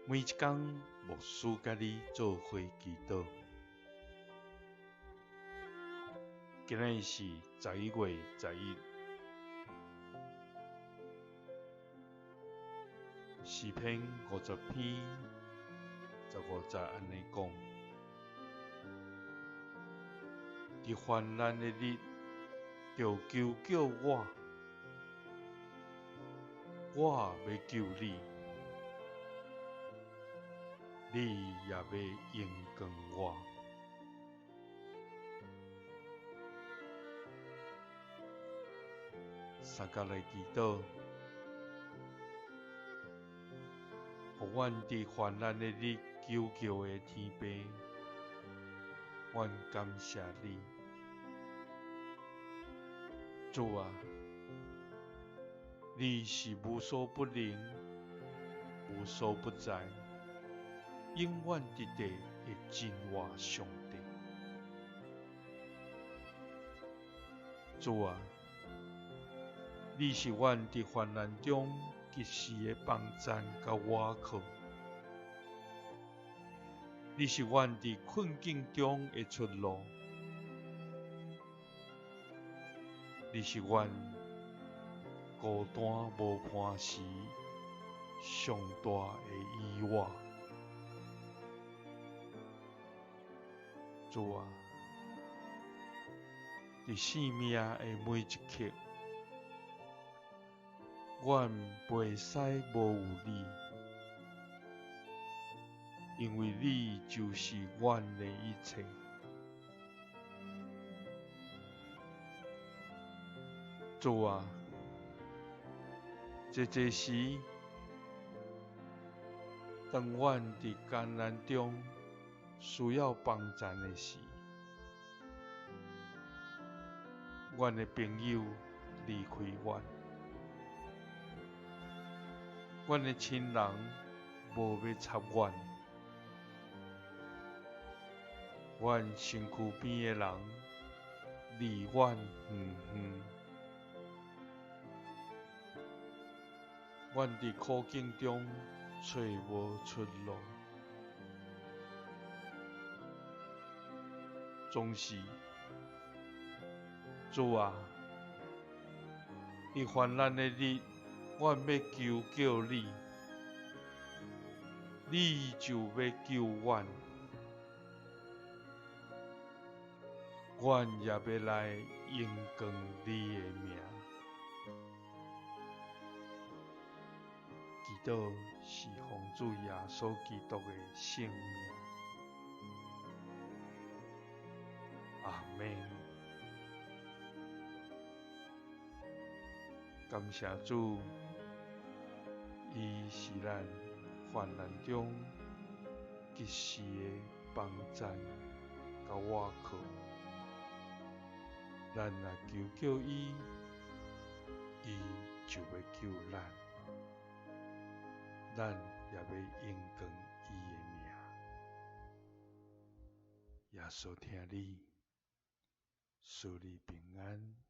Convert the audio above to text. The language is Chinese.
每一天，牧师甲你做伙祈祷。今日是11月11日，诗篇50篇15节安尼讲：伫患难的日，就求救我，我要救你，你也要应光我。三角来祈祷，互阮伫患难的日求救的天父，阮感谢你，主啊，你是无所不能、无所不在、永远伫地的真活上帝。主啊，你是阮伫患难中及时的帮赞甲倚靠，你是阮伫困境中的出路，你是阮孤单无伴时上大的依偎。主啊，伫生命的每一刻，阮袂使无有你，因为你就是阮的一切。主啊，这时，当阮伫艰难中需要帮赞的时，阮的朋友离开阮，阮的亲人无要插阮，阮身躯边的人离阮远远，阮伫苦境中找无出路，总是主啊，伫患难的日，阮要求救你，你就要救阮，阮也要来应光你的名。祈祷是奉主耶稣基督的圣名，阿们。感谢主，伊是咱患难中及时的帮赞甲倚靠，咱若求伊，伊就要救咱，咱也要应光伊的名。耶稣听你，祝你平安。